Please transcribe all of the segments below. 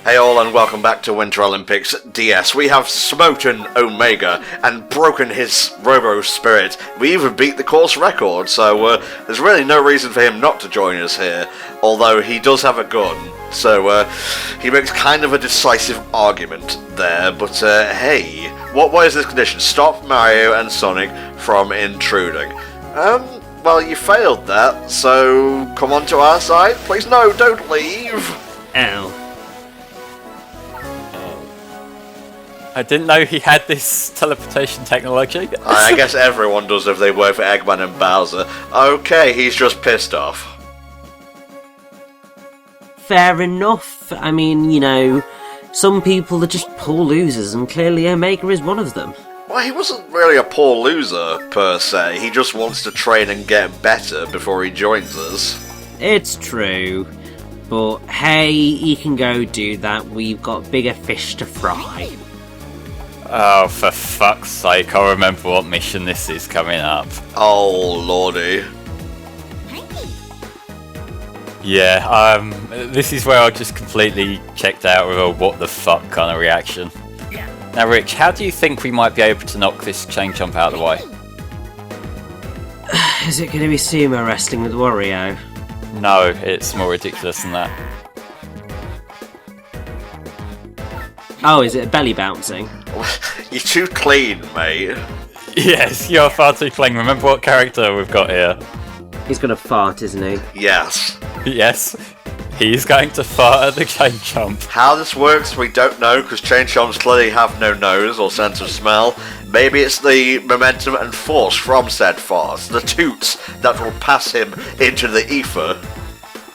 Hey all and welcome back to Winter Olympics DS. We have smoten Omega and broken his Robo Spirit. We even beat the course record, so there's really no reason for him not to join us here. Although he does have a gun, so he makes kind of a decisive argument there. But hey, what is this condition? Stop Mario and Sonic from intruding. Well, you failed that, so come on to our side. Please, no, don't leave. Ow. I didn't know he had this teleportation technology. I guess everyone does if they work for Eggman and Bowser. Okay, he's just pissed off. Fair enough. I mean, you know, some people are just poor losers, and clearly Omega is one of them. Well, he wasn't really a poor loser, per se. He just wants to train and get better before he joins us. It's true. But hey, he can go do that. We've got bigger fish to fry. Oh, for fuck's sake, I'll remember what mission this is coming up. Oh, lordy. Yeah, this is where I just completely checked out with a what the fuck kind of reaction. Now, Rich, how do you think we might be able to knock this chain jump out of the way? Is it going to be sumo wrestling with Wario? No, it's more ridiculous than that. Oh, is it belly bouncing? You're too clean, mate. Yes, you're far too clean. Remember what character we've got here? He's gonna fart, isn't he? Yes. Yes, he's going to fart at the chain jump. How this works, we don't know, because chain jumps clearly have no nose or sense of smell. Maybe it's the momentum and force from said farts, the toots, that will pass him into the ether.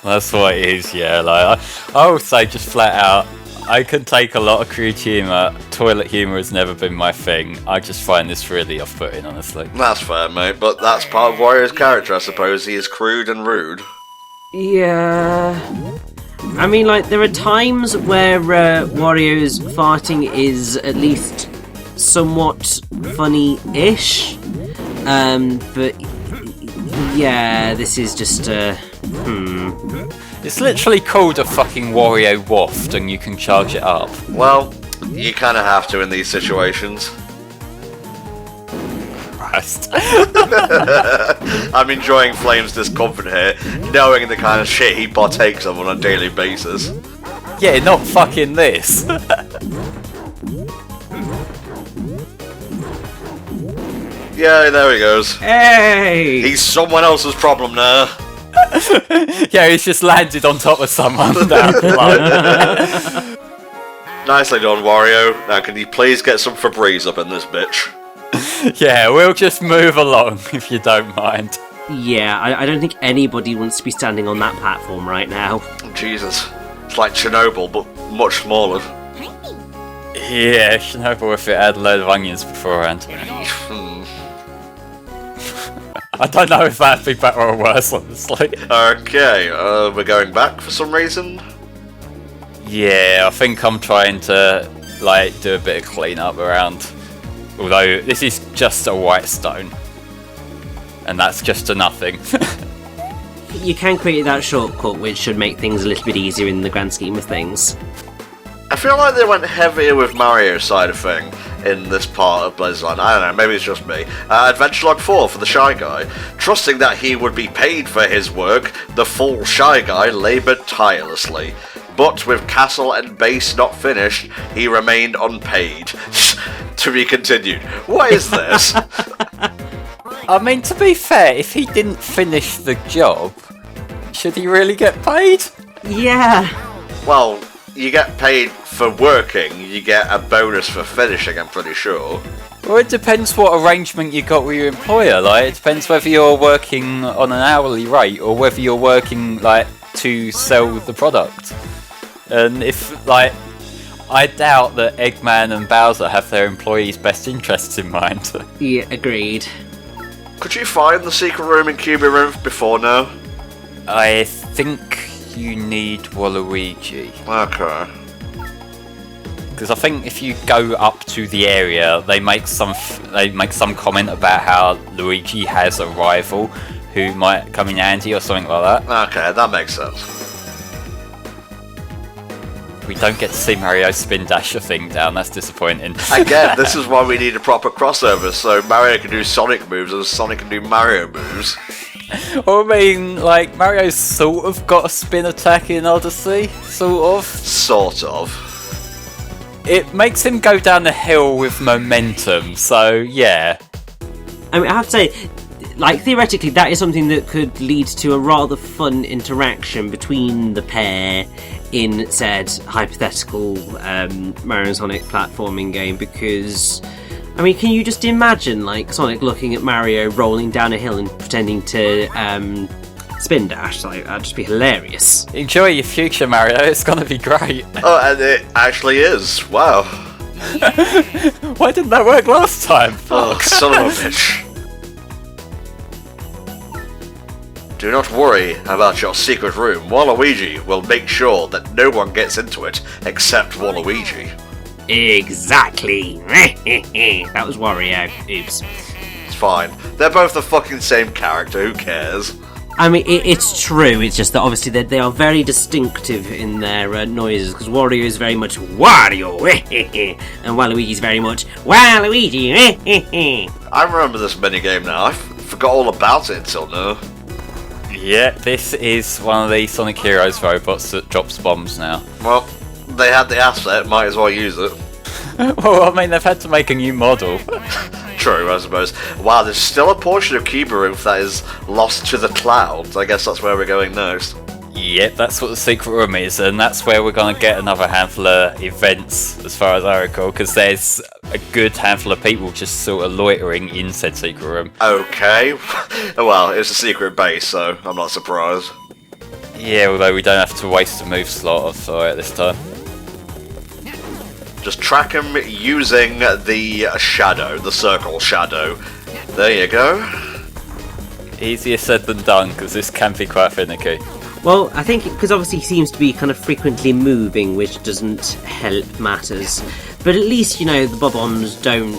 That's what it is, yeah. Like I would say just flat out, I can take a lot of crude humour. Toilet humour has never been my thing. I just find this really off-putting, honestly. That's fair, mate, but that's part of Wario's character, I suppose. He is crude and rude. Yeah. I mean, like, there are times where Wario's farting is at least somewhat funny-ish. But yeah, this is just It's literally called a fucking Wario waft and you can charge it up. Well, you kind of have to in these situations. Christ. I'm enjoying Flame's discomfort here, knowing the kind of shit he partakes of on a daily basis. Yeah, not fucking this. Yeah, there he goes. hey! He's someone else's problem now. Yeah, he's just landed on top of someone down below. Nicely done, Wario. Now, can you please get some Febreze up in this bitch? Yeah, we'll just move along if you don't mind. Yeah, I don't think anybody wants to be standing on that platform right now. Jesus. It's like Chernobyl, but much smaller. Yeah, Chernobyl if it had a load of onions beforehand. I don't know if that'd be better or worse, honestly. Okay, we're going back for some reason? Yeah, I think I'm trying to, like, do a bit of clean-up around. Although, this is just a white stone. And that's just a nothing. You can create that shortcut, which should make things a little bit easier in the grand scheme of things. I feel like they went heavier with Mario's side of thing in this part of Blizland. I don't know, maybe it's just me. Adventure Log 4 for the Shy Guy. Trusting that he would be paid for his work, the full Shy Guy laboured tirelessly. But with castle and base not finished, he remained unpaid. To be continued. What is this? I mean, to be fair, if he didn't finish the job, should he really get paid? Yeah. Well, you get paid for working, you get a bonus for finishing, I'm pretty sure. Well, it depends what arrangement you got with your employer. Like, it depends whether you're working on an hourly rate or whether you're working, like, to sell the product. And if, like, I doubt that Eggman and Bowser have their employees' best interests in mind. Yeah, agreed. Could you find the secret room in Cuba Room before now? I think you need Waluigi. Okay. Because I think if you go up to the area, they make some comment about how Luigi has a rival who might come in handy or something like that. Okay, that makes sense. we don't get to see Mario spin dash a thing down. That's disappointing. Again, this is why we need a proper crossover, so Mario can do Sonic moves and Sonic can do Mario moves. Well, I mean, like, Mario's sort of got a spin attack in Odyssey, sort of. Sort of. It makes him go down the hill with momentum, so yeah. I mean, I have to say, like, theoretically, that is something that could lead to a rather fun interaction between the pair in said hypothetical Mario and Sonic platforming game, because, I mean, can you just imagine, like, Sonic looking at Mario rolling down a hill and pretending to spin dash? Like, that'd just be hilarious. Enjoy your future, Mario, it's gonna be great. Oh, and it actually is. Wow. Why didn't that work last time? Oh, son of a bitch. Do not worry about your secret room. Waluigi will make sure that no one gets into it except Waluigi. Exactly. That was Wario. Oops. It's fine. They're both the fucking same character, who cares? I mean, it's true. It's just that obviously they are very distinctive in their noises, because Wario is very much Wario, and Waluigi is very much Waluigi. I remember this minigame now. I forgot all about it until now. Yeah, this is one of the Sonic Heroes robots that drops bombs now. Well, they had the asset, might as well use it. Well, I mean, they've had to make a new model. True, I suppose. Wow, there's still a portion of Cuba Roof that is lost to the clouds. I guess that's where we're going next. Yep, that's what the secret room is, and that's where we're going to get another handful of events, as far as I recall, because there's a good handful of people just sort of loitering in said secret room. Okay. Well, it's a secret base, so I'm not surprised. Yeah, although we don't have to waste a move slot for it this time. Just track him using the shadow, the circle shadow. There you go. Easier said than done, because this can be quite finicky. Well, I think because obviously he seems to be kind of frequently moving, which doesn't help matters. But at least, you know, the bob-ombs don't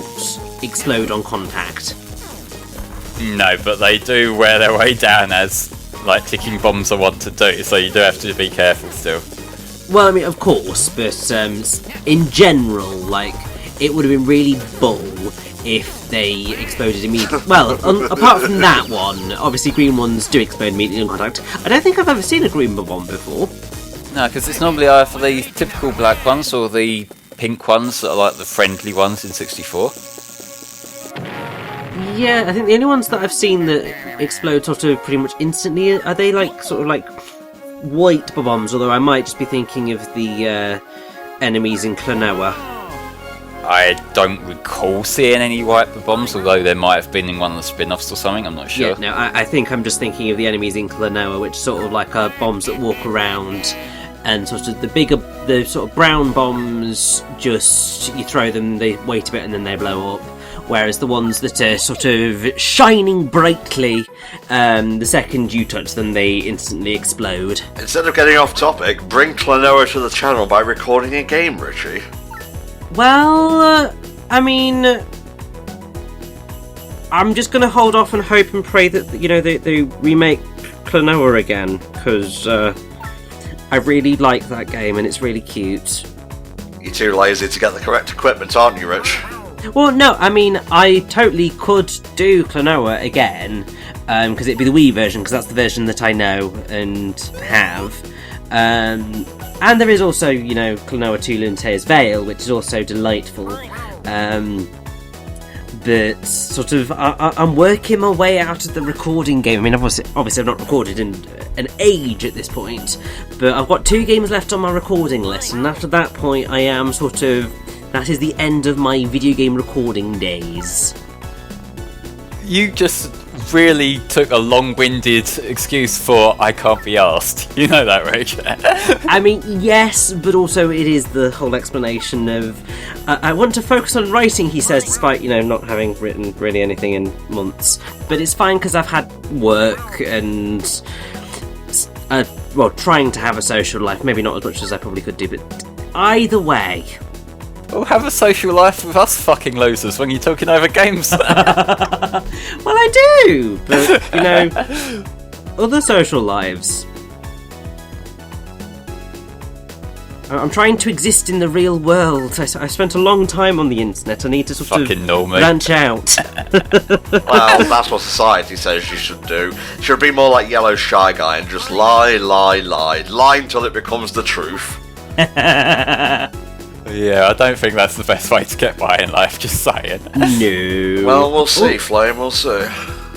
explode on contact. No, but they do wear their way down, as like ticking bombs are wont to do, so you do have to be careful still. Well, I mean, of course, but in general, like, it would have been really bull if they exploded immediately. Well, apart from that one, obviously green ones do explode immediately on contact. I don't think I've ever seen a green bomb before. No, because it's normally either the typical black ones or the pink ones that are like the friendly ones in 64. Yeah, I think the only ones that I've seen that explode sort of pretty much instantly are they like sort of like white bombs, although I might just be thinking of the enemies in Klonoa. I don't recall seeing any white bombs, although there might have been in one of the spin-offs or something, I'm not sure. Yeah, no, I think I'm just thinking of the enemies in Klonoa, which sort of like are bombs that walk around, and sort of the sort of brown bombs, just you throw them, they wait a bit and then they blow up. Whereas the ones that are sort of shining brightly, the second you touch them, they instantly explode. Instead of getting off topic, bring Klonoa to the channel by recording a game, Richie. Well, I mean, I'm just going to hold off and hope and pray that, you know, they remake Klonoa again, because I really like that game and it's really cute. You're too lazy to get the correct equipment, aren't you, Rich? Well, no, I mean, I totally could do Klonoa again, because it'd be the Wii version, because that's the version that I know and have. And there is also, you know, Klonoa 2 Luntea's Veil, which is also delightful. But sort of, I'm working my way out of the recording game. I mean, obviously I've not recorded in an age at this point, but I've got 2 games left on my recording list, and after that point I am sort of... That is the end of my video game recording days. You just really took a long-winded excuse for I can't be asked. You know that, Rich? I mean, yes, but also it is the whole explanation of... I want to focus on writing, he says, despite, you know, not having written really anything in months. But it's fine because I've had work and... well, trying to have a social life. Maybe not as much as I probably could do, but either way... Well, have a social life with us fucking losers when you're talking over games. Well, I do, but, you know, other social lives. I'm trying to exist in the real world. I spent a long time on the internet. I need to sort Fucking of normal. branch out. Well, that's what society says you should do. You should be more like Yellow Shy Guy and just lie until it becomes the truth. Yeah, I don't think that's the best way to get by in life, just saying. No. Well, we'll see, Flame, we'll see.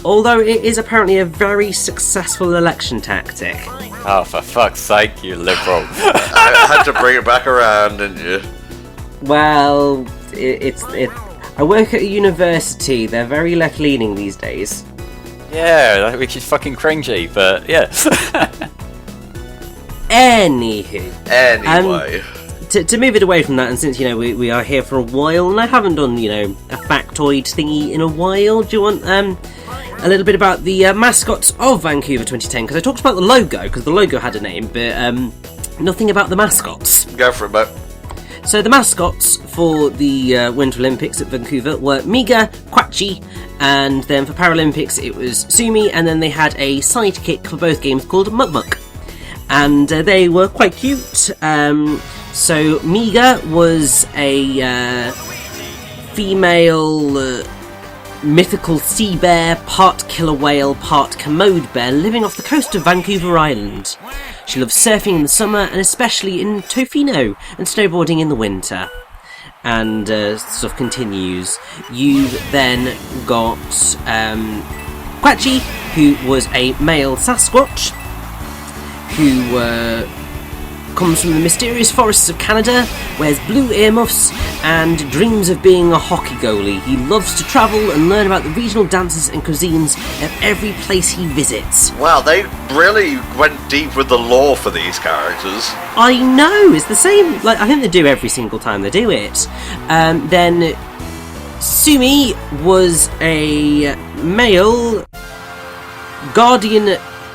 Although it is apparently a very successful election tactic. Oh, for fuck's sake, you liberal. I had to bring it back around, didn't you? Well, I work at a university. They're very left-leaning these days. Yeah, which is fucking cringy, but yeah. Anywho. Anyway. To move it away from that, and since, we are here for a while, and I haven't done, a factoid thingy in a while, do you want, a little bit about the mascots of Vancouver 2010? Because I talked about the logo, because the logo had a name, but nothing about the mascots. Go for it, mate. So the mascots for the Winter Olympics at Vancouver were Miga, Quachi, and then for Paralympics it was Sumi, and then they had a sidekick for both games called Muk Muk. And they were quite cute. So Miga was a female mythical sea bear, part killer whale, part commode bear, living off the coast of Vancouver Island. She loves surfing in the summer, and especially in Tofino, and snowboarding in the winter. And stuff continues. You then got Quachi, who was a male Sasquatch, who comes from the mysterious forests of Canada, wears blue earmuffs, and dreams of being a hockey goalie. He loves to travel and learn about the regional dances and cuisines of every place he visits. Wow, they really went deep with the lore for these characters. I know, it's the same, like, I think they do every single time they do it. Then Sumi was a male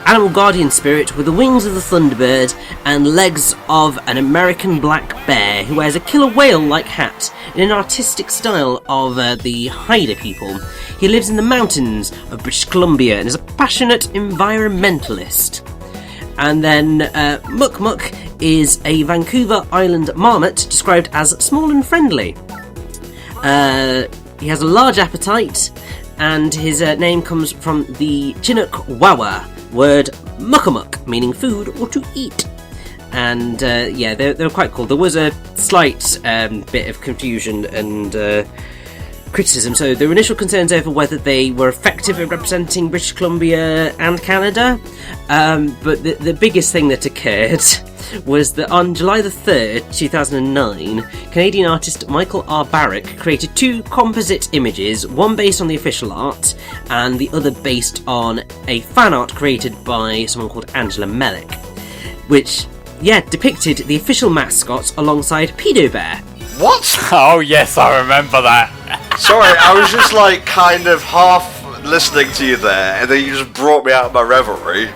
animal guardian spirit with the wings of the thunderbird and legs of an American black bear who wears a killer whale-like hat in an artistic style of the Haida people. He lives in the mountains of British Columbia and is a passionate environmentalist. And then Muk Muk is a Vancouver Island marmot described as small and friendly. He has a large appetite, and his name comes from the Chinook Wawa word mukamuk, meaning food or to eat. And they're quite cool. There was a slight bit of confusion and criticism. So there were initial concerns over whether they were effective at representing British Columbia and Canada, but the biggest thing that occurred was that on July the 3rd, 2009, Canadian artist Michael R. Barrick created two composite images, one based on the official art and the other based on a fan art created by someone called Angela Mellick, which, depicted the official mascots alongside Pedo Bear. What? Oh yes, I remember that. Sorry, I was just like kind of half listening to you there, and then you just brought me out of my reverie.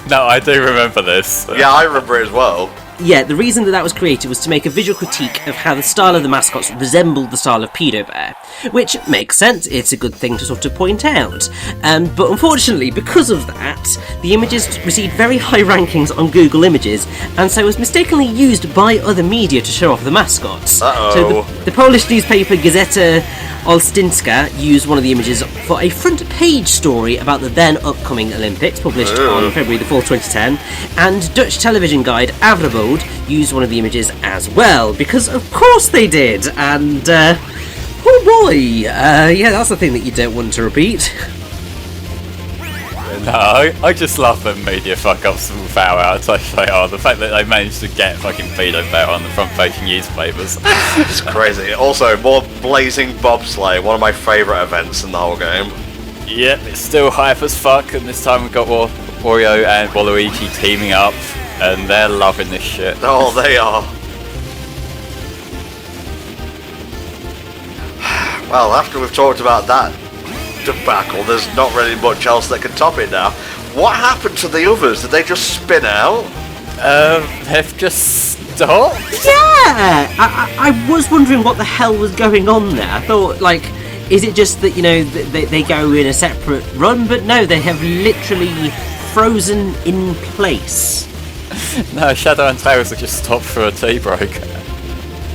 No, I do remember this. Yeah, I remember it as well. Yeah, the reason that was created was to make a visual critique of how the style of the mascots resembled the style of Pedo Bear, which makes sense, it's a good thing to sort of point out. But unfortunately, because of that, the images received very high rankings on Google Images, and so was mistakenly used by other media to show off the mascots. Uh-oh. So the Polish newspaper Gazeta Olsztyńska used one of the images for a front-page story about the then-upcoming Olympics, published on February the 4th, 2010, and Dutch television guide Avrabode used one of the images as well, because of course they did, and, oh boy, that's the thing that you don't want to repeat. No, I just love them media fuck-ups without how touch they are. The fact that they managed to get fucking Pedo Bear on the front page of newspapers. It's crazy. Also, more blazing Bobsleigh, one of my favourite events in the whole game. Yep, it's still hype as fuck, and this time we've got Wario and Waluigi teaming up, and they're loving this shit. Oh, they are. Well, after we've talked about that debacle, there's not really much else that can top it now. What happened to the others? Did they just spin out? They've just stopped? Yeah! I was wondering what the hell was going on there. I thought, like, is it just that, they go in a separate run? But no, they have literally frozen in place. No, Shadow and Tails are just stopped for a tea break.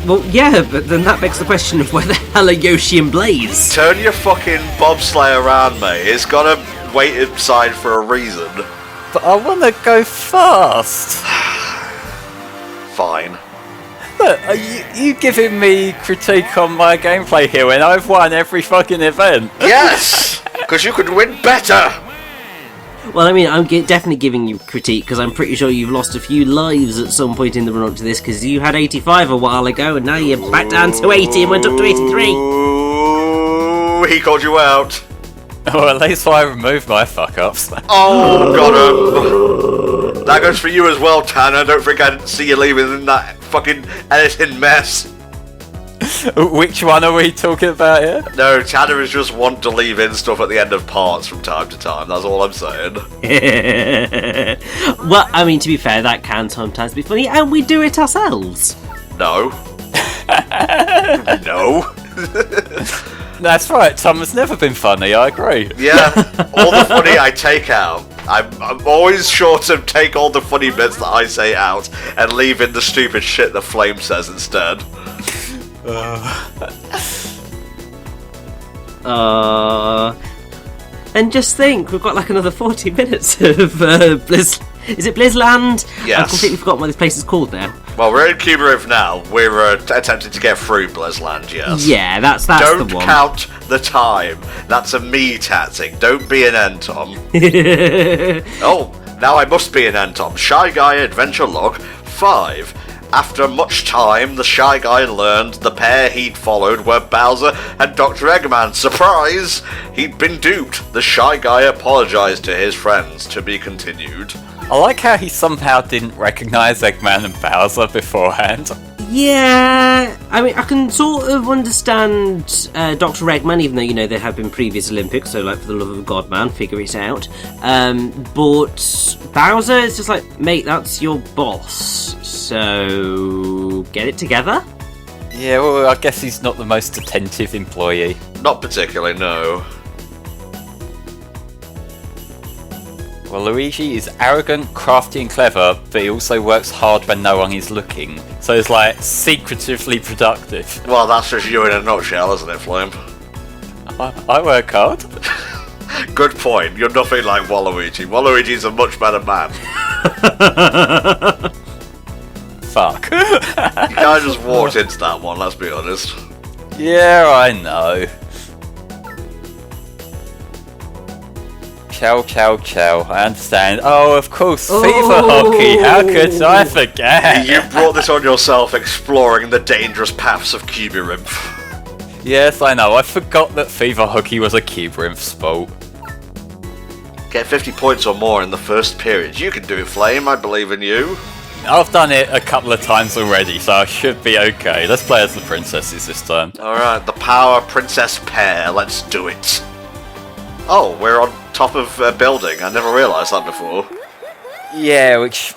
Well, yeah, but then that begs the question of where the hell are Yoshi and Blaze? Turn your fucking bobsleigh around, mate. It's gotta wait inside for a reason. But I want to go fast. Fine. Look, are you giving me critique on my gameplay here when I've won every fucking event? Yes! Because you could win better! Well, I mean, I'm definitely giving you critique because I'm pretty sure you've lost a few lives at some point in the run-up to this because you had 85 a while ago and now you're back down to 80 and went up to 83. Ooh, he called you out. Well, at least I removed my fuck-ups. Oh, got him. That goes for you as well, Tanner. Don't think I didn't see you leaving in that fucking editing mess. Which one are we talking about here? No, Tanner is just want to leave in stuff at the end of parts from time to time. That's all I'm saying. Well, I mean, to be fair, that can sometimes be funny, and we do it ourselves. No. No. That's right, Tom has never been funny, I agree. Yeah, all the funny I take out. I'm always sure to take all the funny bits that I say out and leave in the stupid shit that Flame says instead. And just think, we've got like another 40 minutes of Blizland. Is it Blizland? Yes. I've completely forgotten what this place is called now. Well, we're in Cuba now. We're attempting to get through Blizland, yes. Yeah, that's Don't the one. count the time. That's a me tactic. Don't be an Entom. Oh, now I must be an Entom. Shy Guy Adventure Log 5. After much time, the Shy Guy learned the pair he'd followed were Bowser and Dr. Eggman. Surprise! He'd been duped. The Shy Guy apologised to his friends. To be continued. I like how he somehow didn't recognise Eggman and Bowser beforehand. Yeah, I mean, I can sort of understand Dr. Eggman, even though, you know, there have been previous Olympics, so, like, for the love of God, man, figure it out. But Bowser is just like, mate, that's your boss, so get it together? Yeah, well, I guess he's not the most attentive employee. Not particularly, no. Well, Luigi is arrogant, crafty and clever, but he also works hard when no one is looking. So he's like, secretively productive. Well, that's just you in a nutshell, isn't it, Flame? I work hard. Good point. You're nothing like Waluigi. Waluigi's a much better man. Fuck. You kind of just walked into that one, let's be honest. Yeah, I know. Chao, Chao, Chao. I understand. Oh, of course, fever hockey. How could I forget? You brought this on yourself, exploring the dangerous paths of Cubirymph. Yes, I know. I forgot that fever hockey was a Cubirymph sport. Get 50 points or more in the first period. You can do it, Flame. I believe in you. I've done it a couple of times already, so I should be okay. Let's play as the princesses this time. Alright, the Power Princess pair. Let's do it. Oh, we're on top of a building. I never realised that before. Yeah, which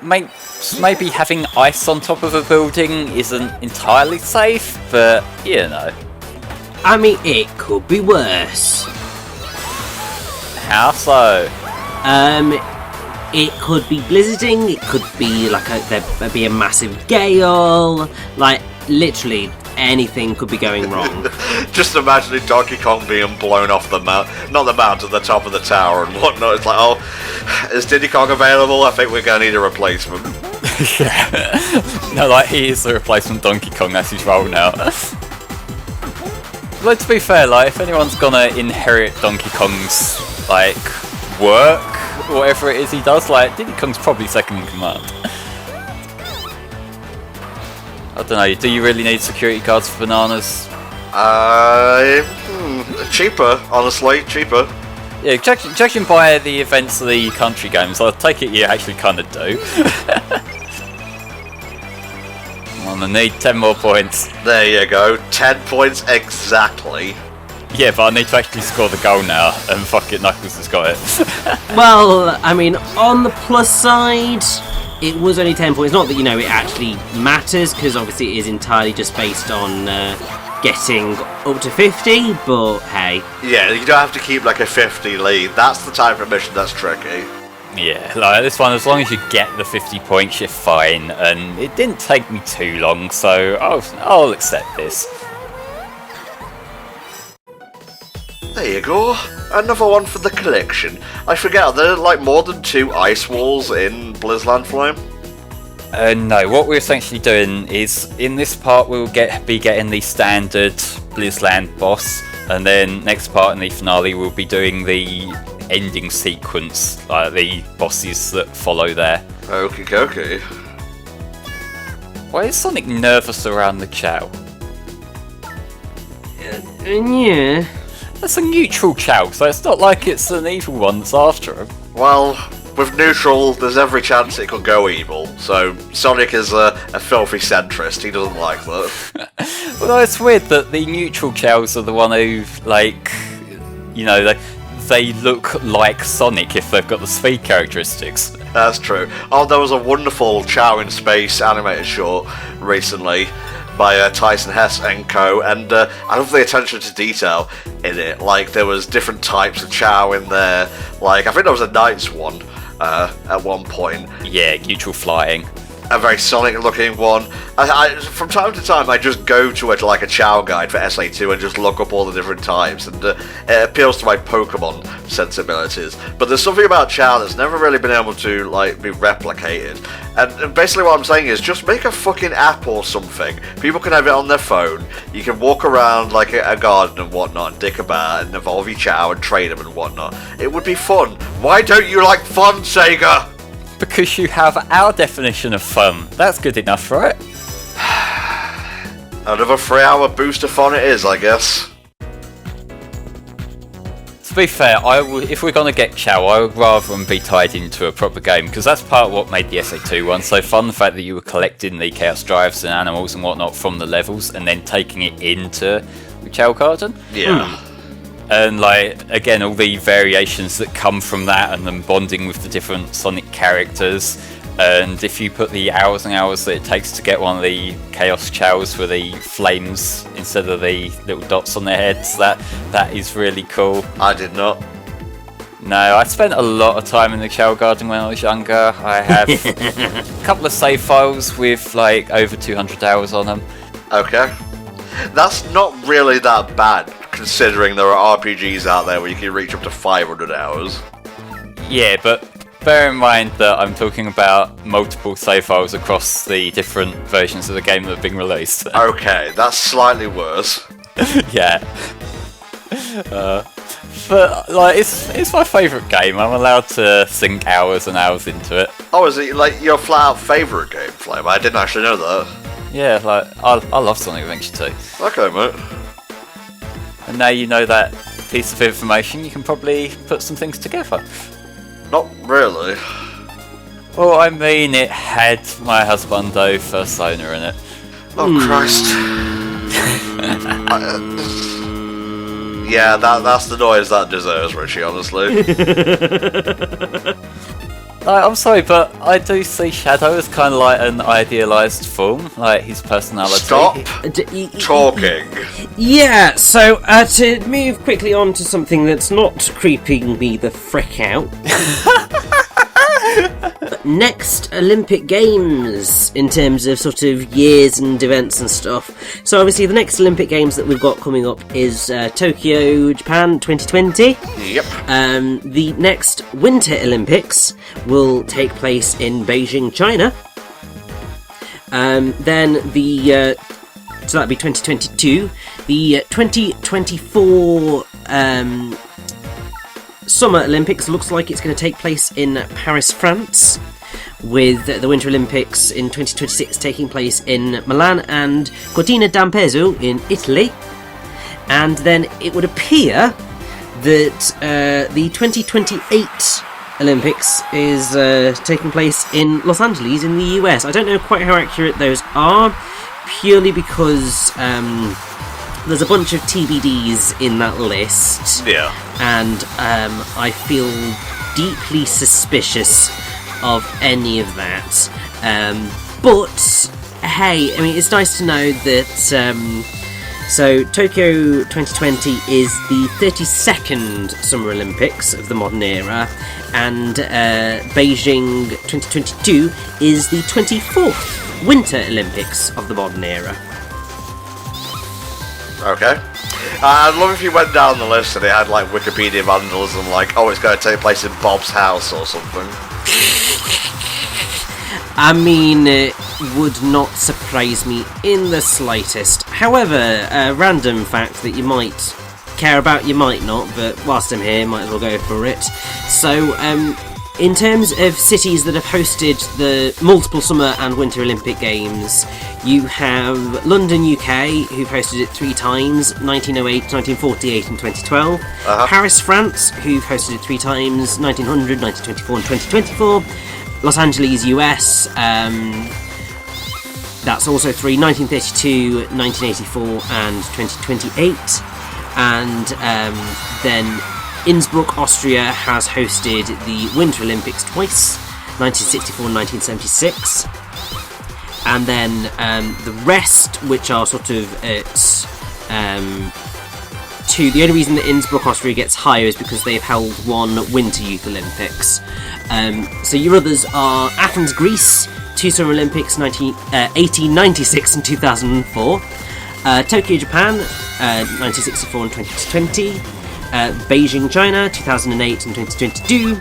makes maybe having ice on top of a building isn't entirely safe, but you know. I mean, it could be worse. How so? It could be blizzarding, it could be like there'd be a massive gale, like literally anything could be going wrong. Just imagining Donkey Kong being blown off the mountain, not the mountain, the top of the tower and whatnot. It's like, oh, is Diddy Kong available? I think we're going to need a replacement. Yeah. No, like, he is the replacement Donkey Kong as he's rolling out. Like, to be fair, like, if anyone's gonna inherit Donkey Kong's, like, work, whatever it is he does, like, Diddy Kong's probably second in command. I don't know, do you really need security guards for bananas? Cheaper, honestly, cheaper. Yeah, judging by the events of the country games, I'll take it you actually kind of do. I'm gonna need 10 more points. There you go, 10 points exactly. Yeah, but I need to actually score the goal now, and fuck it, Knuckles has got it. Well, I mean, on the plus side, it was only 10 points. Not that, you know, it actually matters, because obviously it is entirely just based on getting up to 50, but hey. Yeah, you don't have to keep like a 50 lead. That's the type of mission that's tricky. Yeah, like this one, as long as you get the 50 points, you're fine. And it didn't take me too long, so I'll accept this. There you go. Another one for the collection. I forget, are there like more than 2 ice walls in Blizland Flame? No, what we're essentially doing is, in this part we'll be getting the standard Blizland boss, and then next part in the finale we'll be doing the ending sequence, like the bosses that follow there. Okie dokie. Why is Sonic nervous around the Chao? Yeah. That's a neutral Chao, so it's not like it's an evil one that's after him. Well, with neutral, there's every chance it could go evil. So Sonic is a filthy centrist. He doesn't like that. Well, it's weird that the neutral Chaos are the one who, like, you know, they look like Sonic if they've got the speed characteristics. That's true. Oh, there was a wonderful Chao in Space animated short recently by Tyson Hess and co, and I love the attention to detail in it. Like, there was different types of Chao in there. Like, I think there was a Knights one at one point. Yeah, neutral flying. A very Sonic-looking one. From time to time, I just go to a Chao guide for SA2 and just look up all the different types, and it appeals to my Pokemon sensibilities. But there's something about Chao that's never really been able to be replicated. And basically what I'm saying is, just make a fucking app or something. People can have it on their phone. You can walk around like a garden and whatnot, and dick about, and evolve your Chao and trade them and whatnot. It would be fun. Why don't you like fun, Sega? Because you have our definition of fun. That's good enough, right? Another 3-hour boost of fun it is, I guess. To be fair, if we're going to get Chao, I would rather them be tied into a proper game, because that's part of what made the SA2 one so fun, the fact that you were collecting the Chaos Drives and animals and whatnot from the levels, and then taking it into the Chao Garden. Yeah. And again, all the variations that come from that, and then bonding with the different Sonic characters. And if you put the hours and hours that it takes to get one of the Chaos Chaos with the flames instead of the little dots on their heads, that is really cool. I did not. No, I spent a lot of time in the Chao Garden when I was younger. I have a couple of save files with over 200 hours on them. Okay. That's not really that bad, considering there are RPGs out there where you can reach up to 500 hours. Yeah, but bear in mind that I'm talking about multiple save files across the different versions of the game that have been released. Okay, that's slightly worse. Yeah. But it's my favourite game. I'm allowed to sink hours and hours into it. Oh, is it your flat-out favourite game, Flame? I didn't actually know that. Yeah, I love Sonic Adventure 2. Okay, mate. And now you know that piece of information, you can probably put some things together. Not really. Well, I mean, it had my husbando Persona in it. Oh, Christ. Yeah, that's the noise that deserves, Richy, honestly. I'm sorry, but I do see Shadow as kind of like an idealised form, like his personality. Stop talking. Yeah, so to move quickly on to something that's not creeping me the frick out. Next Olympic Games in terms of sort of years and events and stuff. So obviously the next Olympic Games that we've got coming up is Tokyo, Japan 2020. Yep. The next Winter Olympics will take place in Beijing, China. Then so that'd be 2022. The 2024 Summer Olympics looks like it's going to take place in Paris, France, with the Winter Olympics in 2026 taking place in Milan and Cortina d'Ampezzo in Italy. And then it would appear that the 2028 Olympics is taking place in Los Angeles in the US. I don't know quite how accurate those are, purely because there's a bunch of TBDs in that list. Yeah. And I feel deeply suspicious of any of that. But hey, I mean, it's nice to know that So Tokyo 2020 is the 32nd Summer Olympics of the modern era, and Beijing 2022 is the 24th Winter Olympics of the modern era. Okay. I'd love if you went down the list and it had like Wikipedia vandalism, like, oh, it's going to take place in Bob's house or something. I mean, it would not surprise me in the slightest. However, a random fact that you might care about, you might not, but whilst I'm here, might as well go for it. So, in terms of cities that have hosted the multiple Summer and Winter Olympic Games, you have London, UK, who've hosted it 3 times, 1908, 1948 and 2012. Paris, France, who've hosted it 3 times, 1900, 1924 and 2024. Los Angeles, US, that's also 3, 1932, 1984 and 2028. And then Innsbruck, Austria has hosted the Winter Olympics twice, 1964 and 1976. And then the rest, which are sort of two. The only reason that Innsbruck, Austria gets higher is because they've held 1 Winter Youth Olympics. So your others are Athens, Greece, 2 Summer Olympics, 1896 and 2004. Tokyo, Japan, 1964 and 2020. Beijing, China, 2008 and 2022.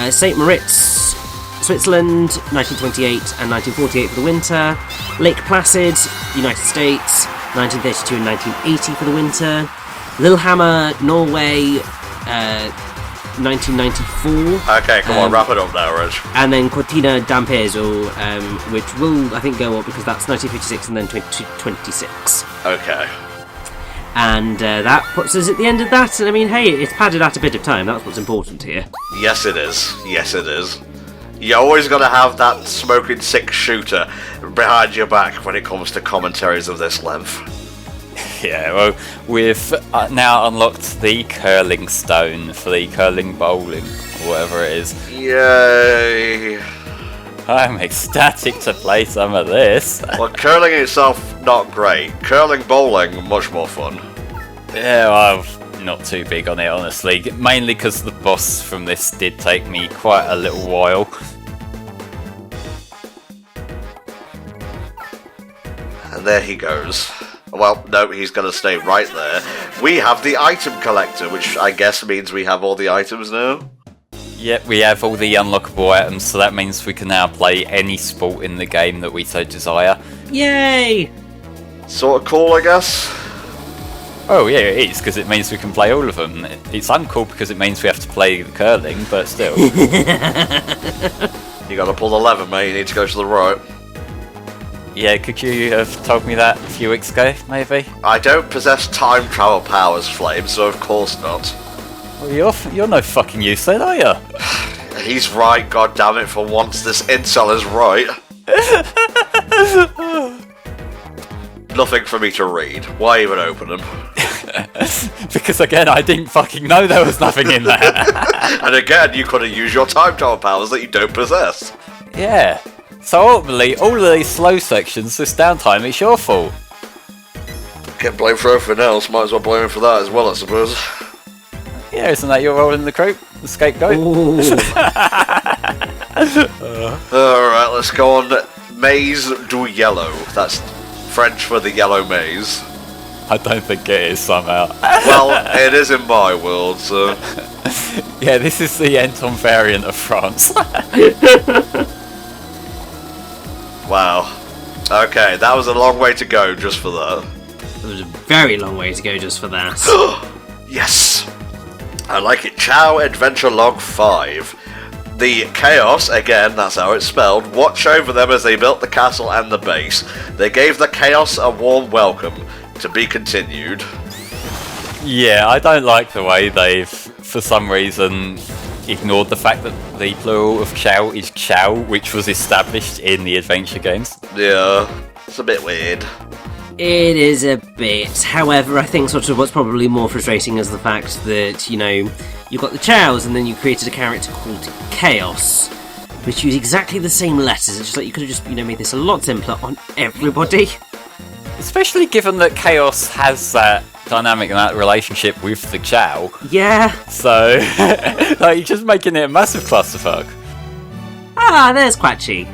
St. Moritz, Switzerland, 1928 and 1948 for the winter. Lake Placid, United States, 1932 and 1980 for the winter. Lillehammer, Norway, 1994. Okay, come on, wrap it up now, Reg. And then Cortina d'Ampezzo, which will, I think, go up because that's 1956 and then 2026. Okay. And that puts us at the end of that. And I mean, hey, it's padded out a bit of time. That's what's important here. Yes, it is. Yes, it is. You always got to have that smoking 6-shooter behind your back when it comes to commentaries of this length. Yeah, well, we've now unlocked the curling stone for the curling bowling, or whatever it is. Yay! I'm ecstatic to play some of this. Well, curling itself, not great. Curling bowling, much more fun. Yeah, well, I'm not too big on it, honestly. Mainly because the boss from this did take me quite a little while. And there he goes. Well, no, he's going to stay right there. We have the item collector, which I guess means we have all the items now. Yep, we have all the unlockable items, so that means we can now play any sport in the game that we so desire. Yay! Sort of cool, I guess. Oh yeah, it is, because it means we can play all of them. It's uncool because it means we have to play the curling, but still. You got to pull the lever, mate. You need to go to the right. Yeah, could you have told me that a few weeks ago, maybe? I don't possess time travel powers, Flame, so of course not. Well, you're no fucking use then, are you? He's right, goddammit, for once this incel is right. Nothing for me to read. Why even open them? Because again, I didn't fucking know there was nothing in there. And again, you could have used your time travel powers that you don't possess. Yeah. So ultimately, all of these slow sections, this downtime, it's your fault. Get blamed for everything else, might as well blame him for that as well, I suppose. Yeah, isn't that your role in the group? The scapegoat? Alright, let's go on. Maze du Yellow. That's French for the yellow maze. I don't think it is somehow. Well, it is in my world, so... Yeah, this is the Enton variant of France. Wow. Okay, that was a long way to go just for that. It was a very long way to go just for that. Yes! I like it. Chao Adventure Log 5. The Chaos, again, that's how it's spelled, watch over them as they built the castle and the base. They gave the Chaos a warm welcome. To be continued. Yeah, I don't like the way they've, for some reason, ignored the fact that the plural of Chao is Chao, which was established in the adventure games. Yeah, it's a bit weird. It is a bit. However, I think sort of what's probably more frustrating is the fact that, you know, you've got the Chaos and then you created a character called Chaos, which used exactly the same letters. It's just like you could have just, you know, made this a lot simpler on everybody. Especially given that Chaos has that dynamic and that relationship with the Chao. Yeah. So, like, you're just making it a massive clusterfuck. Ah, there's Quatchy.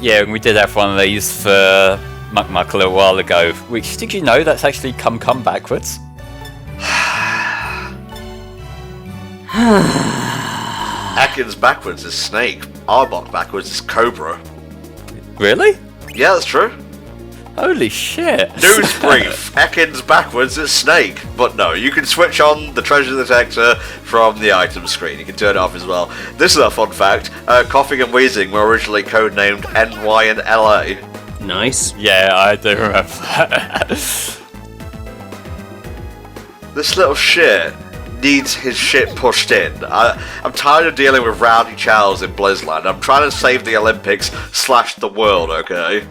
Yeah, and we did have one of these for Muck Muck a little while ago, which, did you know that's actually come backwards? Atkins backwards is snake. Arbok backwards is cobra. Really? Yeah, that's true. Holy shit. News brief. Atkins backwards is snake. But no, you can switch on the treasure detector from the item screen. You can turn it off as well. This is a fun fact. Coughing and wheezing were originally codenamed NY and LA. Nice. Yeah, I do remember that. This little shit needs his shit pushed in. I'm tired of dealing with rowdy chows in Blizland. I'm trying to save the Olympics / the world, okay?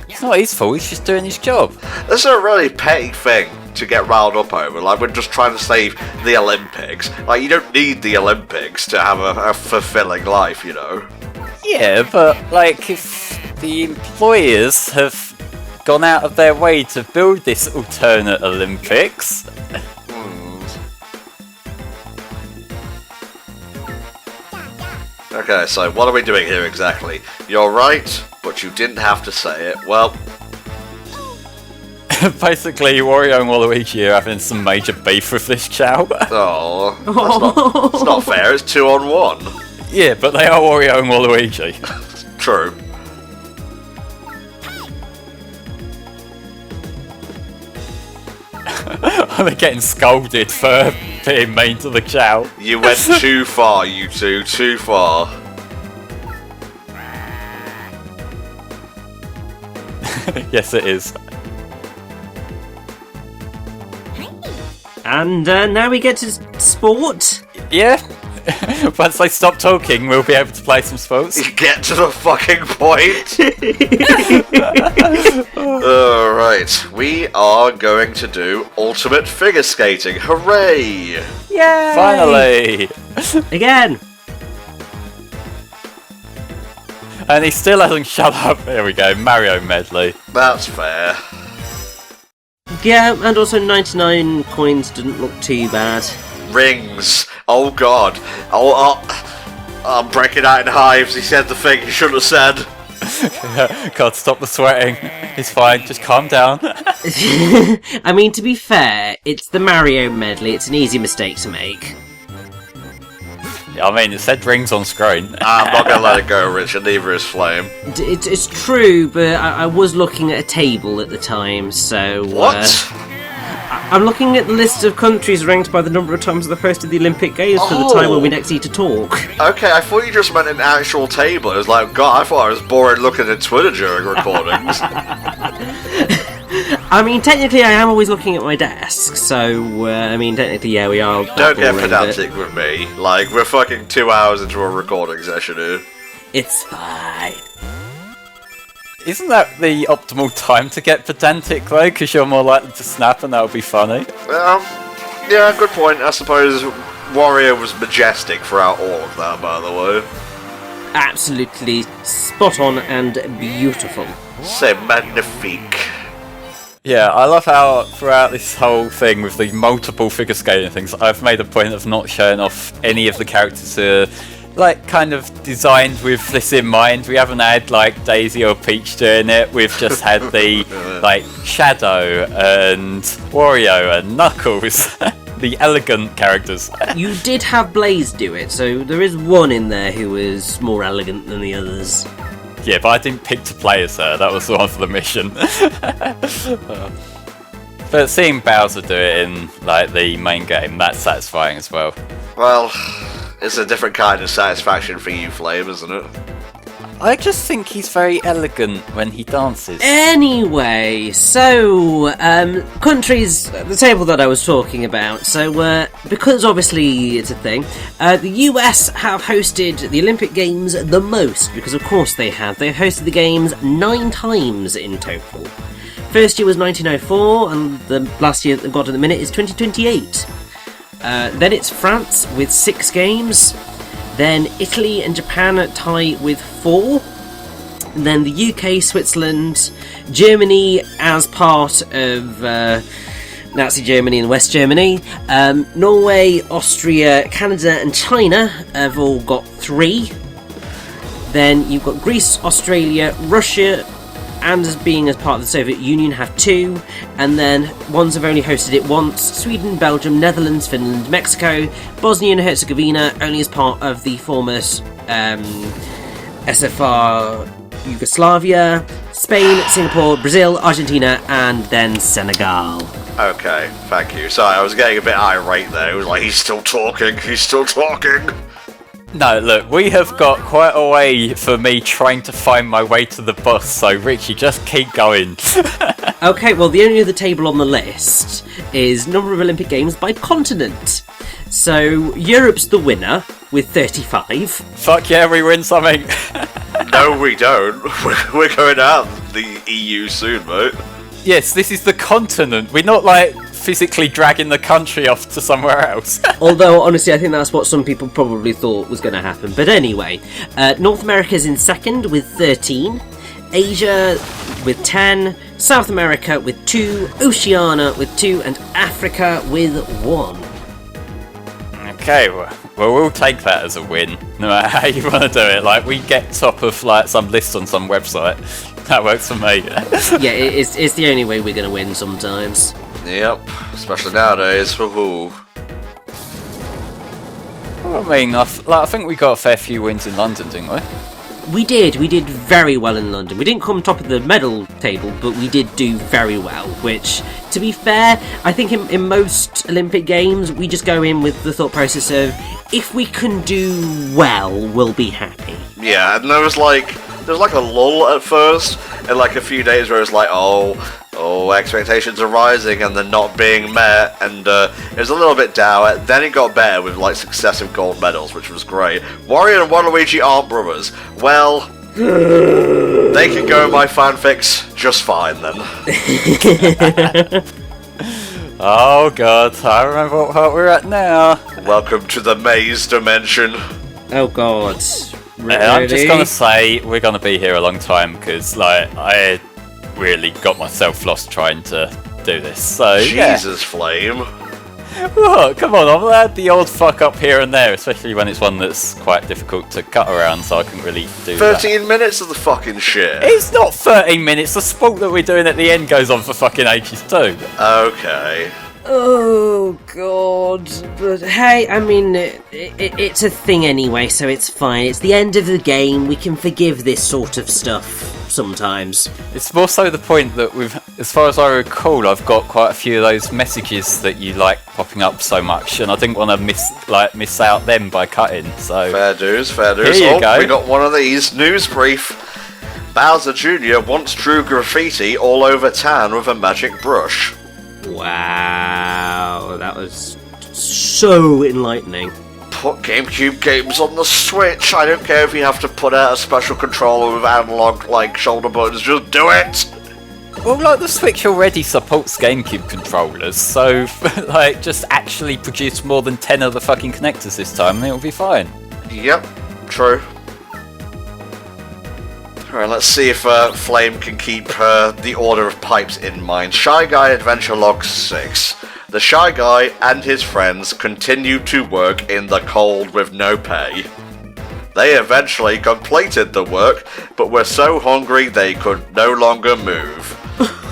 It's not his fault, he's just doing his job. This is a really petty thing to get riled up over. Like, we're just trying to save the Olympics. Like, you don't need the Olympics to have a fulfilling life, you know? Yeah, but, like, if the employers have gone out of their way to build this alternate Olympics... Okay, so what are we doing here exactly? You're right, but you didn't have to say it. Well... Basically, Wario and Waluigi are having some major beef with this Chao. Oh, that's not fair, it's 2 on 1. Yeah, but they are Wario and Waluigi. True. They're getting scolded for being mean to the Chao. You went too far, you two, too far. Yes, it is. And now we get to sport. Yeah. Once they stop talking, we'll be able to play some sports. Get to the fucking point! Alright, we are going to do ultimate figure skating. Hooray! Yay! Finally! Again. And he still hasn't shut up. Here we go, Mario medley. That's fair. Yeah, and also 99 coins didn't look too bad. Rings. Oh god. I'm breaking out in hives. He said the thing he shouldn't have said. God, stop the sweating. It's fine, just calm down. I mean, to be fair, it's the Mario medley. It's an easy mistake to make. I mean, it said rings on screen. I'm not gonna let it go, Richard. Neither is Flame. It's true, but I was looking at a table at the time, so... What? I'm looking at the list of countries ranked by the number of times they've hosted the Olympic Games for the time when we next need to talk. Okay, I thought you just meant an actual table. It was like, God, I thought I was bored looking at Twitter during recordings. I mean, technically I am always looking at my desk, so, I mean, technically, yeah, we are... Don't get pedantic with me. Like, we're fucking 2 hours into a recording session here. It's fine. Isn't that the optimal time to get pedantic, though? Because you're more likely to snap and that would be funny. Yeah, good point. I suppose Wario was majestic throughout all of that, by the way. Absolutely spot on and beautiful. C'est magnifique. Yeah, I love how throughout this whole thing with the multiple figure skating things, I've made a point of not showing off any of the characters who are, like, kind of designed with this in mind. We haven't had, like, Daisy or Peach doing it. We've just had the, like, Shadow and Wario and Knuckles. The elegant characters. You did have Blaze do it, so there is one in there who is more elegant than the others. Yeah, but I didn't pick to play as her. That was the one for the mission. But seeing Bowser do it in, like, the main game, that's satisfying as well. Well, it's a different kind of satisfaction for you, Flame, isn't it? I just think he's very elegant when he dances. Anyway, so, countries, the table that I was talking about, so, because obviously it's a thing, the US have hosted the Olympic Games the most, because of course they have. They've hosted the Games 9 times in total. First year was 1904, and the last year they've got at the minute is 2028. Then it's France with 6 games. Then Italy and Japan tie with 4. And then the UK, Switzerland, Germany as part of Nazi Germany and West Germany, Norway, Austria, Canada and China have all got 3. Then you've got Greece, Australia, Russia, and as part of the Soviet Union have 2, and then ones have only hosted it once: Sweden, Belgium, Netherlands, Finland, Mexico, Bosnia and Herzegovina, only as part of the former SFR Yugoslavia, Spain, Singapore, Brazil, Argentina, and then Senegal. Okay, thank you. Sorry, I was getting a bit irate there. It was like, he's still talking. No, look, we have got quite a way for me trying to find my way to the bus, so Richie, just keep going. Okay, well, the only other table on the list is number of Olympic Games by continent. So, Europe's the winner with 35. Fuck yeah, we win something. No, we don't. We're going out of the EU soon, mate. Yes, this is the continent. We're not, like, physically dragging the country off to somewhere else. Although, honestly, I think that's what some people probably thought was going to happen. But anyway, North America's in second with 13, Asia with 10, South America with 2, Oceania with 2, and Africa with 1. Okay, well, we'll take that as a win, no matter how you want to do it. Like, we get top of, like, some list on some website. That works for me. Yeah, it's the only way we're going to win sometimes. Yep, especially nowadays. Woohoo. I mean, I think we got a fair few wins in London, didn't we? We did very well in London. We didn't come top of the medal table, but we did do very well, which, to be fair, I think in most Olympic Games, we just go in with the thought process of, if we can do well, we'll be happy. Yeah, and there was like a lull at first, and like a few days where it was like, oh, expectations are rising and they're not being met, and it was a little bit dour. Then it got better with like successive gold medals, which was great. Wario and Waluigi aren't brothers. Well, they can go in my fanfics just fine then. Oh god, I remember what part we're at now. Welcome to the maze dimension. Oh god. Really? I'm just gonna say we're gonna be here a long time because, like, I really got myself lost trying to do this. So Jesus, Flame. What? Come on, I'm allowed the odd fuck up here and there, especially when it's one that's quite difficult to cut around, so I can really do 13 minutes of the fucking shit. It's not 13 minutes. The sport that we're doing at the end goes on for fucking ages too. Okay. Oh god, but hey, I mean, it's a thing anyway, so it's fine. It's the end of the game, we can forgive this sort of stuff sometimes. It's more so the point that as far as I recall, I've got quite a few of those messages that you like popping up so much, and I didn't want to miss out them by cutting, so... Fair dues. Here you go. We got one of these. News brief. Bowser Jr. once drew graffiti all over town with a magic brush. Wow, that was so enlightening. Put GameCube games on the Switch. I don't care if you have to put out a special controller with analog, like, shoulder buttons. Just do it! Well, like, the Switch already supports GameCube controllers, so, like, just actually produce more than 10 of the fucking connectors this time and it'll be fine. Yep, true. Alright, let's see if Flame can keep the order of pipes in mind. Shy Guy Adventure Log 6. The Shy Guy and his friends continued to work in the cold with no pay. They eventually completed the work, but were so hungry they could no longer move.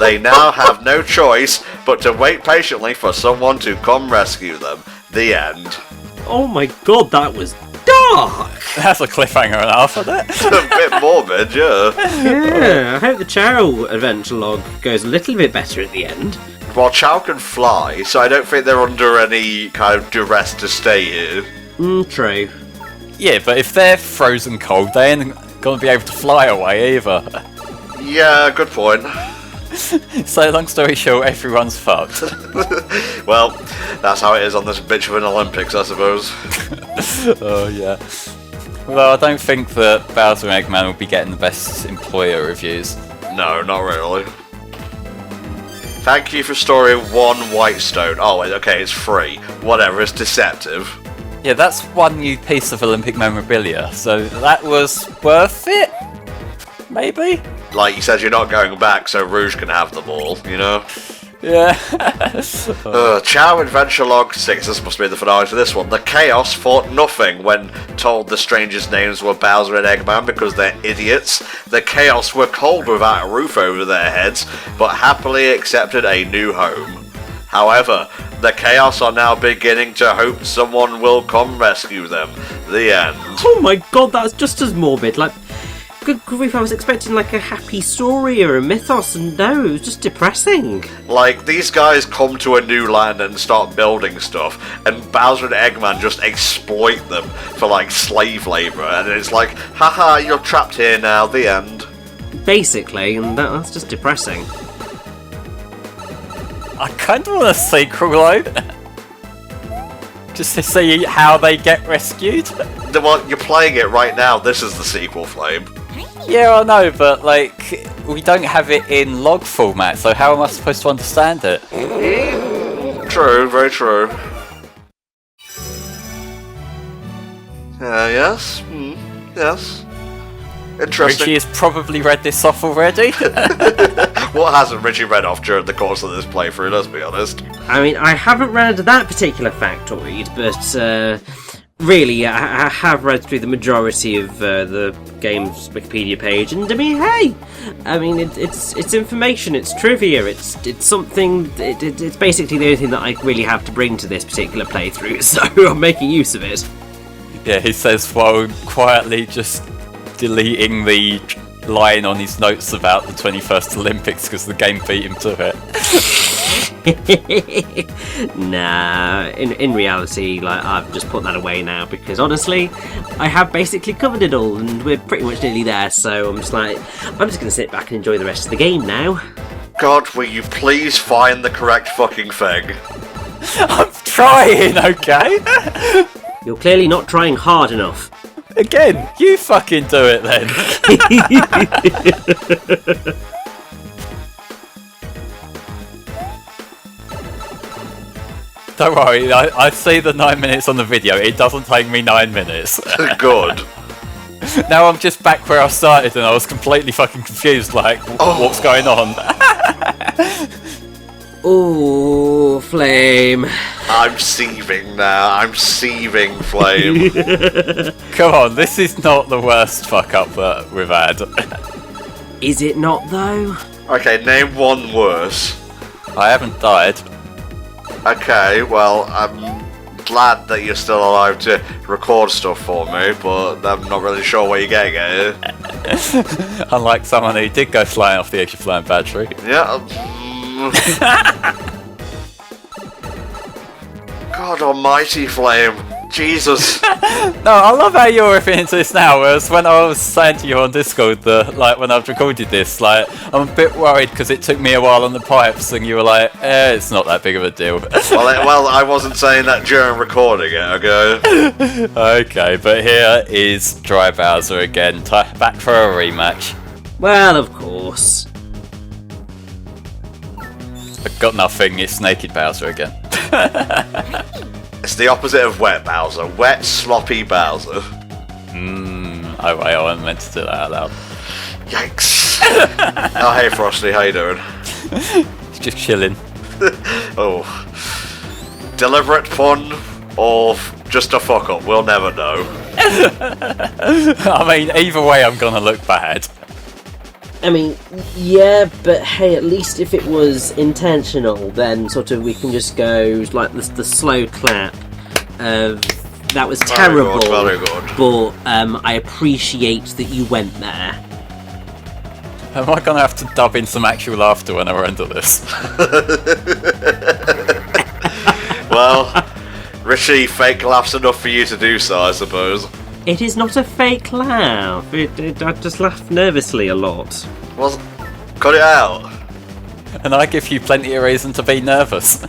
They now have no choice but to wait patiently for someone to come rescue them. The end. Oh my god, that was dark! That's a cliffhanger and a half of that. It's a bit morbid, yeah. Yeah, I hope the Chao adventure log goes a little bit better at the end. Well, Chao can fly, so I don't think they're under any kind of duress to stay here. True. Yeah, but if they're frozen cold, they ain't gonna be able to fly away either. Yeah, good point. So, long story short, everyone's fucked. Well, that's how it is on this bitch of an Olympics, I suppose. Oh, yeah. Well, I don't think that Bowser and Eggman will be getting the best employer reviews. No, not really. Thank you for storing 1 Whitestone. Oh, wait, okay, it's free. Whatever, it's deceptive. Yeah, that's one new piece of Olympic memorabilia, so that was worth it? maybe? Like you said, you're not going back, so Rouge can have them all, you know? Yeah. Chao Adventure Log 6, this must be the finale for this one. The Chaos fought nothing when told the strangers' names were Bowser and Eggman because they're idiots. The Chaos were cold without a roof over their heads, but happily accepted a new home. However, the Chaos are now beginning to hope someone will come rescue them. The end. Oh my god, that's just as morbid. Like, good grief, I was expecting like a happy story or a mythos, and no, it was just depressing. Like, these guys come to a new land and start building stuff, and Bowser and Eggman just exploit them for, like, slave labour, and it's like, haha, you're trapped here now, the end. Basically, and that's just depressing. I kind of want a sequel though. Just to see how they get rescued. Well, you're playing it right now, this is the sequel, Flame. Yeah, I know, but like, we don't have it in log format, so how am I supposed to understand it? True, very true. Yes? Yes. Interesting. Richie has probably read this off already. What hasn't Richie read off during the course of this playthrough, let's be honest? I mean, I haven't read that particular factoid, but really, I have read through the majority of the game's Wikipedia page, and I mean, hey, I mean, it's information, it's trivia, it's something. It's basically the only thing that I really have to bring to this particular playthrough, so I'm making use of it. Yeah, he says while quietly just deleting the line on his notes about the 21st Olympics because the game beat him to it. Nah, in reality, like, I've just put that away now because honestly, I have basically covered it all and we're pretty much nearly there, so I'm just going to sit back and enjoy the rest of the game now. God, will you please find the correct fucking thing? I'm trying, okay? You're clearly not trying hard enough. Again, you fucking do it then. Don't worry, I see the 9 minutes on the video. It doesn't take me 9 minutes. Good. Now I'm just back where I started and I was completely fucking confused, like, what's going on? Ooh, Flame. I'm seething now. I'm seething, Flame. Come on, this is not the worst fuck up that we've had. Is it not, though? Okay, name one worse. I haven't died. Okay, well, I'm glad that you're still alive to record stuff for me, but I'm not really sure where you're getting at here. Unlike someone who did go flying off the edge of flying battery. Yeah. God almighty, Flame. Jesus. No, I love how you're referring to this now, whereas when I was saying to you on Discord, when I've recorded this, like, I'm a bit worried because it took me a while on the pipes, and you were like, it's not that big of a deal. Well, I wasn't saying that during recording it, okay? Okay, but here is Dry Bowser again, back for a rematch. Well, of course. I've got nothing, it's Naked Bowser again. It's the opposite of wet Bowser. Wet, sloppy Bowser. Oh wait, I wasn't meant to do that out loud. Yikes. Oh, hey Frosty, how you doing? Just chilling. Oh. Deliberate pun or just a fuck up, we'll never know. I mean, either way I'm gonna look bad. I mean, yeah, but hey, at least if it was intentional, then sort of we can just go like the slow clap of that was terrible. Very good. But I appreciate that you went there. Am I gonna have to dub in some actual laughter when I render this? Well, Richie, fake laughs enough for you to do so, I suppose. It is not a fake laugh. I just laugh nervously a lot. Well, cut it out. And I give you plenty of reason to be nervous.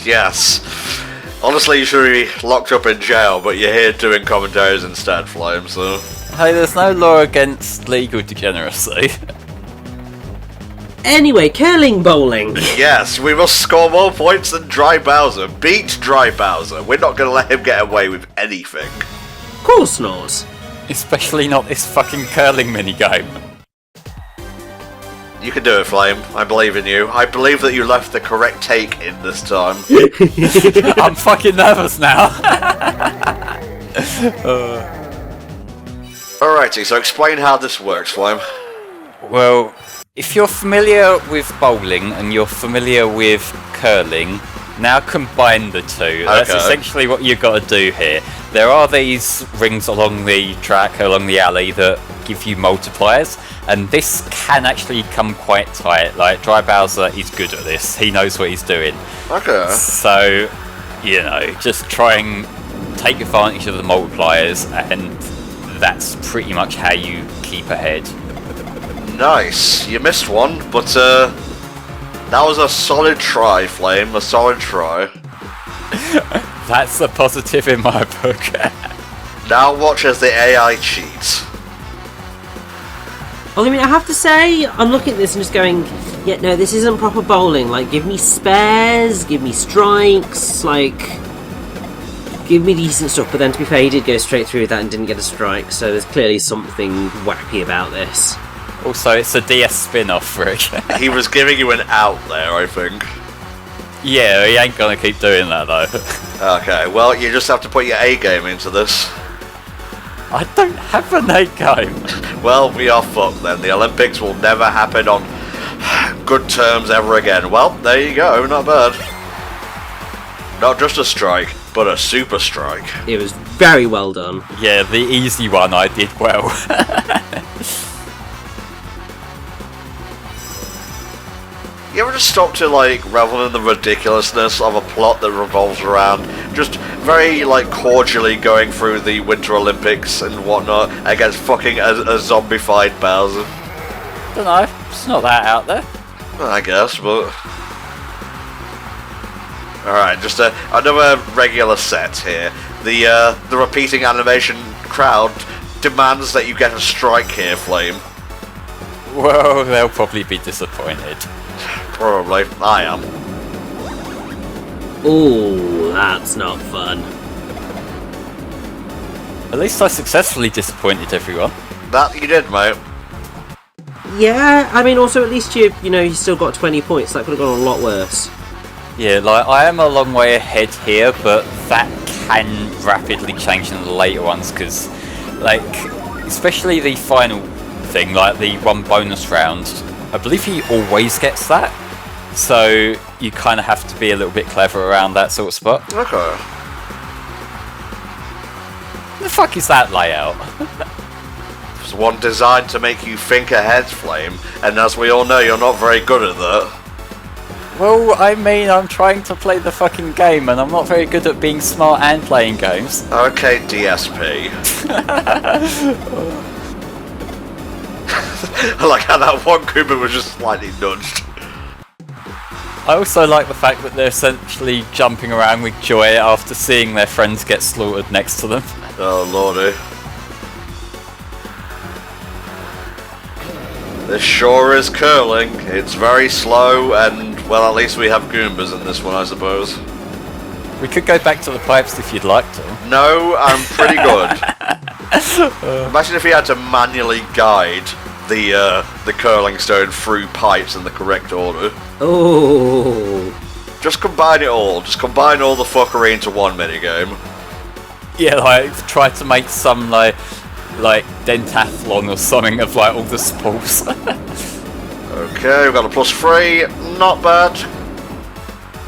Yes. Honestly, you should be locked up in jail, but you're here doing commentaries instead, Flame, so... Hey, there's no law against legal degeneracy. Anyway, curling bowling. Yes, we must score more points than Dry Bowser. Beat Dry Bowser. We're not going to let him get away with anything. Of course not. Especially not this fucking curling minigame. You can do it, Flame. I believe in you. I believe that you left the correct take in this time. I'm fucking nervous now. Alrighty, so explain how this works, Flame. Well, if you're familiar with bowling and you're familiar with curling, now combine the two. That's essentially what you've got to do here. There are these rings along the track, along the alley, that give you multipliers, and this can actually come quite tight. Like, Dry Bowser is good at this. He knows what he's doing. Okay. So, you know, just try and take advantage of the multipliers, and that's pretty much how you keep ahead. Nice. You missed one, but that was a solid try, Flame. A solid try. That's a positive in my book. Now watch as the AI cheats. Well, I mean, I have to say, I'm looking at this and just going, yeah, no, this isn't proper bowling. Like, give me spares, give me strikes, like, give me decent stuff. But then, to be fair, he did go straight through that and didn't get a strike, so there's clearly something wacky about this. Also, it's a DS spin-off, Rick. He was giving you an out there, I think. Yeah, he ain't gonna keep doing that, though. Okay, well, you just have to put your A game into this. I don't have an A game. Well, we are fucked then. The Olympics will never happen on good terms ever again. Well, there you go, not bad. Not just a strike, but a super strike. It was very well done. Yeah, the easy one I did well. You ever just stop to, like, revel in the ridiculousness of a plot that revolves around just very, like, cordially going through the Winter Olympics and whatnot against fucking a zombified Bowser? Don't know, it's not that out there. I guess, but... Alright, just another regular set here. The repeating animation crowd demands that you get a strike here, Flame. Well, they'll probably be disappointed. Probably. I am. Ooh, that's not fun. At least I successfully disappointed everyone. That you did, mate. Yeah, I mean, also at least you still got 20 points. That could have gone a lot worse. Yeah, like, I am a long way ahead here, but that can rapidly change in the later ones, because, like, especially the final thing, like the one bonus round, I believe he always gets that. So you kind of have to be a little bit clever around that sort of spot. Okay. The fuck is that layout? It's one designed to make you think ahead, Flame, and as we all know, you're not very good at that. Well, I mean, I'm trying to play the fucking game, and I'm not very good at being smart and playing games. Okay, DSP. I like how that one Koopa was just slightly nudged. I also like the fact that they're essentially jumping around with joy after seeing their friends get slaughtered next to them. Oh lordy. This sure is curling. It's very slow and, well, at least we have Goombas in this one, I suppose. We could go back to the pipes if you'd like to. No, I'm pretty good. Imagine if we had to manually guide the curling stone through pipes in the correct order. Oh. Just combine it all. Just combine all the fuckery into one minigame. Yeah, like, try to make some, like dentathlon or something of, like, all the spools. Okay, we've got a +3. Not bad.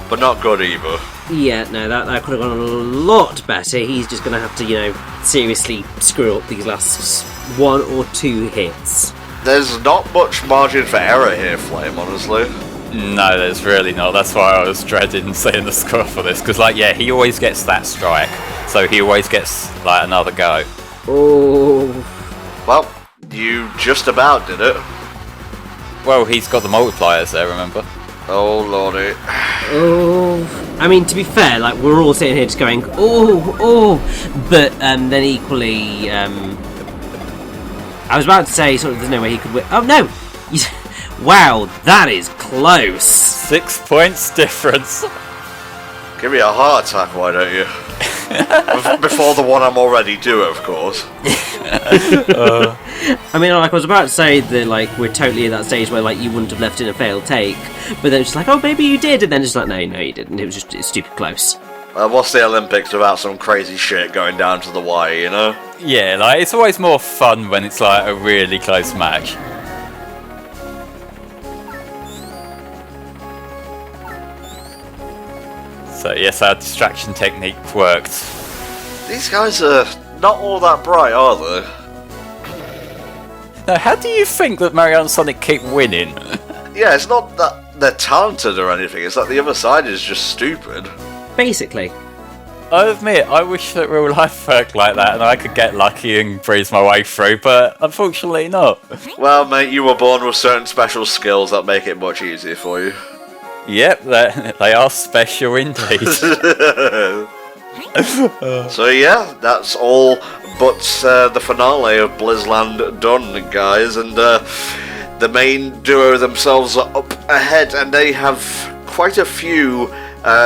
But not good either. Yeah, no, that could have gone a lot better. He's just going to have to, seriously screw up these last 1 or 2 hits. There's not much margin for error here, Flame, honestly. No, there's really not. That's why I was dreading seeing the score for this. Because, like, yeah, he always gets that strike. So he always gets, like, another go. Oh. Well, you just about did it. Well, he's got the multipliers there, remember? Oh, lordy. Oh. I mean, to be fair, like, we're all sitting here just going, oh. But then equally, I was about to say, sort of, there's no way he could win. Oh, no! Wow, that is close. 6 points difference. Give me a heart attack, why don't you? Before the one I'm already due, of course. I mean, like, I was about to say that, like, we're totally at that stage where, like, you wouldn't have left in a failed take, but then it's just like, oh, maybe you did, and then it's like, no, you didn't. It was just stupid close. What's the Olympics without some crazy shit going down to the wire, you know? Yeah, like, it's always more fun when it's, like, a really close match. So, yes, our distraction technique worked. These guys are not all that bright, are they? Now, how do you think that Mario and Sonic keep winning? Yeah, it's not that they're talented or anything, it's that the other side is just stupid. Basically. I admit, I wish that real life worked like that and I could get lucky and breeze my way through, but unfortunately not. Well, mate, you were born with certain special skills that make it much easier for you. Yep, they are special indeed. So yeah, that's all but the finale of Blizland done, guys, and the main duo themselves are up ahead, and they have quite a few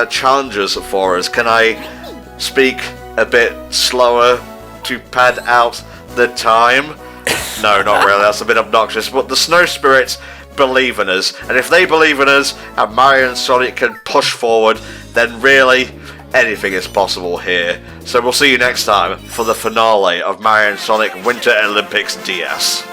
challenges for us. Can I speak a bit slower to pad out the time? No, not really, that's a bit obnoxious, but the Snow Spirits believe in us, and if they believe in us and Mario and Sonic can push forward, then really anything is possible here. So we'll see you next time for the finale of Mario and Sonic Winter Olympics DS.